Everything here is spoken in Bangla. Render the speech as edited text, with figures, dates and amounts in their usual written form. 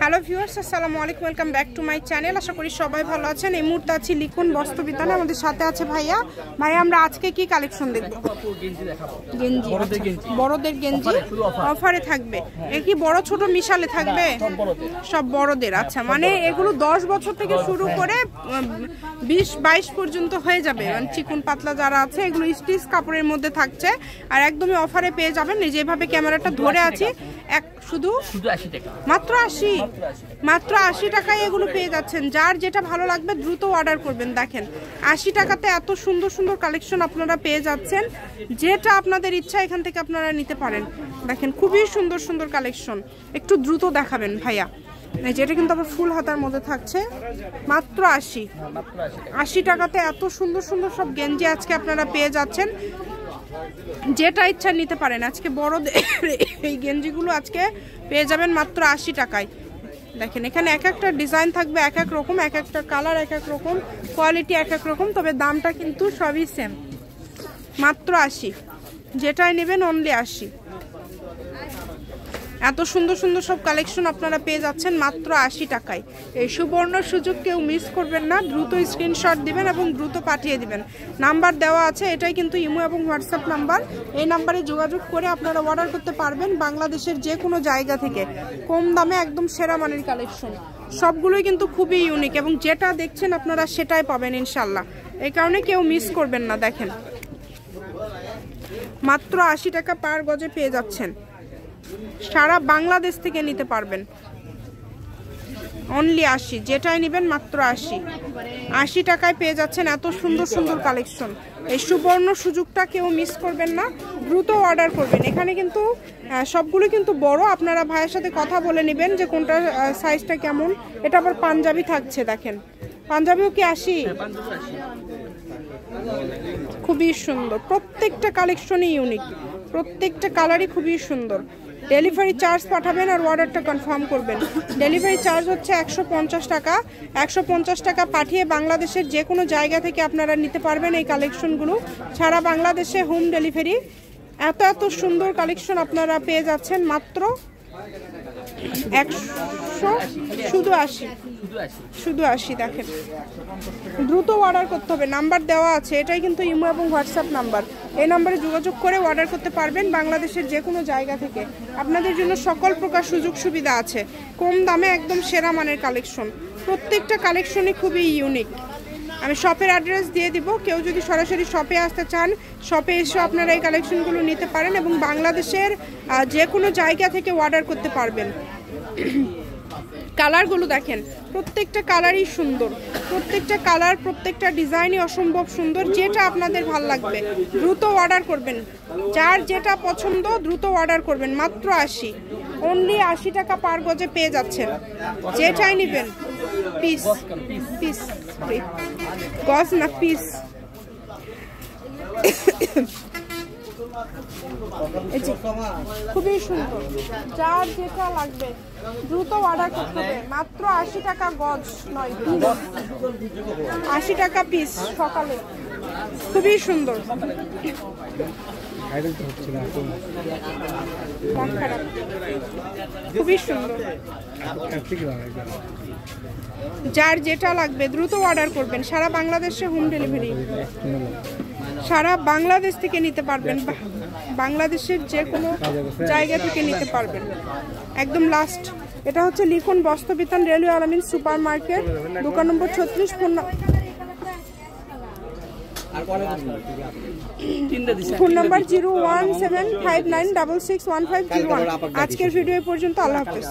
হ্যালো ভিউয়ার্স, আসসালামু আলাইকুম, welcome back to my channel. আশা করি সবাই ভালো আছেন। এই মুহূর্তে আছি লিখন বস্ত্রবিতানে, আমাদের সাথে আছে ভাইয়া। ভাইয়া, আমরা আজকে কি কালেকশন দেখব? গেঞ্জি, বড়দের গেঞ্জি অফারে থাকবে। এ কি বড় ছোট মিশালে থাকবে? সব বড়দের। আচ্ছা, মানে এগুলো 10 বছর থেকে শুরু করে 20-22 পর্যন্ত হয়ে যাবে। মানে চিকন পাতলা যারা আছে এগুলো স্টিচ কাপড়ের মধ্যে থাকছে আর একদমই অফারে পেয়ে যাবেন। যেভাবে ক্যামেরাটা ধরে আছি, শুধু 80 টাকা, মাত্র 80 টাকায় এগুলো পেয়ে যাচ্ছেন। যার যেটা ভালো লাগবে দ্রুত অর্ডার করবেন। দেখেন 80 টাকাতে এত সুন্দর সুন্দর কালেকশন আপনারা পেয়ে যাচ্ছেন। যেটা আপনাদের ইচ্ছা এখান থেকে আপনারা নিতে পারেন। দেখেন খুবই সুন্দর সুন্দর কালেকশন, একটু দ্রুত দেখাবেন ভাইয়া। যেটা কিন্তু আবার ফুল হাতার মধ্যে থাকছে, মাত্র 80 টাকাতে এত সুন্দর সুন্দর সব গেঞ্জি আজকে আপনারা পেয়ে যাচ্ছেন। যেটা ইচ্ছা নিতে পারেন। আজকে বড়দের এই গেঞ্জিগুলো আজকে পেয়ে যাবেন মাত্র 80 টাকায়। দেখেন এখানে এক একটা ডিজাইন থাকবে, এক এক রকম, এক একটা কালার এক এক রকম, কোয়ালিটি এক এক রকম, তবে দামটা কিন্তু সবই সেম। মাত্র 80, যেটাই নেবেন অনলি 80। এত সুন্দর সুন্দর সব কালেকশন আপনারা পেয়ে যাচ্ছেন মাত্র 80 টাকায়। এই সুবর্ণ সুযোগ কেউ মিস করবেন না। দ্রুত স্ক্রিনশট দিবেন এবং দ্রুত পাঠিয়ে দিবেন। নাম্বার দেওয়া আছে, এটাই কিন্তু ইমো এবং হোয়াটসঅ্যাপ নাম্বার। এই নাম্বারে যোগাযোগ করে আপনারা অর্ডার করতে পারবেন বাংলাদেশের যে কোনো জায়গা থেকে। কম দামে একদম সেরা মানের কালেকশন, সবগুলোই কিন্তু খুবই ইউনিক এবং যেটা দেখছেন আপনারা সেটাই পাবেন ইনশাল্লাহ। এই কারণে কেউ মিস করবেন না। দেখেন মাত্র 80 টাকা পার গজে পেয়ে যাচ্ছেন। সারা বাংলাদেশ থেকে নিতে পারবেন অনলি 80। যেটাই নেবেন মাত্র 80 টাকায় পেয়ে যাচ্ছেন এত সুন্দর সুন্দর কালেকশন। এই সুবর্ণ সুযোগটা কেউ মিস করবেন না, দ্রুত অর্ডার করবেন। এখানে কিন্তু সবগুলো কিন্তু বড়। আপনারা ভাইয়ের সাথে কথা বলে নেবেন যে কোনটা সাইজটা কেমন। এটা আবার পাঞ্জাবি থাকছে। দেখেন পাঞ্জাবিও কি 80? খুবই সুন্দর, প্রত্যেকটা কালেকশনই ইউনিক, প্রত্যেকটা কালারই খুবই সুন্দর। ডেলিভারি চার্জ পাঠাবেন আর অর্ডারটা কনফার্ম করবেন। ডেলিভারি চার্জ হচ্ছে 150 টাকা। 150 টাকা পাঠিয়ে বাংলাদেশের যে কোনো জায়গা থেকে আপনারা নিতে পারবেন এই কালেকশনগুলো। সারা বাংলাদেশে হোম ডেলিভারি। এত এত সুন্দর কালেকশন আপনারা পেয়ে যাচ্ছেন মাত্র 100, শুধু 80। দেখেন দ্রুত অর্ডার করতে হবে। নাম্বার দেওয়া আছে, এটাই কিন্তু ইমো এবং হোয়াটসঅ্যাপ নাম্বার। এই নাম্বারে যোগাযোগ করে অর্ডার করতে পারবেন বাংলাদেশের যে কোনো জায়গা থেকে। আপনাদের জন্য সকল প্রকার সুযোগ সুবিধা আছে। কম দামে একদম সেরা মানের কালেকশন, প্রত্যেকটা কালেকশনই খুবই ইউনিক। আমি শপের অ্যাড্রেস দিয়ে দিব। কেউ যদি সরাসরি শপে আসতে চান, শপে এসে আপনারা এই কালেকশনগুলো নিতে পারেন এবং বাংলাদেশের যে কোনো জায়গা থেকে অর্ডার করতে পারবেন। কালারগুলো দেখেন, প্রত্যেকটা কালারই সুন্দর, প্রত্যেকটা কালার প্রত্যেকটা ডিজাইনই অসম্ভব সুন্দর। যেটা আপনাদের ভালো লাগবে দ্রুত অর্ডার করবেন। যার যেটা পছন্দ দ্রুত অর্ডার করবেন। মাত্র 80, অনলি 80 টাকা পার গজে পেয়ে যাচ্ছেন। যেটাই নেবেন পিস, গজ না পিস। খুবই সুন্দর, যার যেটা লাগবে দ্রুত অর্ডার করতে হবে। মাত্র 80 টাকা গজ, নয় 80 টাকা পিস। সকালে খুবই সুন্দর, খুবই সুন্দর। যার যেটা লাগবে দ্রুত অর্ডার করবেন। সারা বাংলাদেশে হোম ডেলিভারি, সারা বাংলাদেশ থেকে নিতে পারবেন। বাংলাদেশের যে কোনো জায়গা থেকে নিতে পারবেন। একদম লাস্ট, এটা হচ্ছে লিখন বস্ত্রবিতান, রেলওয়ে আলামিন সুপার মার্কেট, দোকান নম্বর 36। Phone number 01759661501। আজকের ভিডিও পর্যন্ত। আল্লাহ হাফেজ।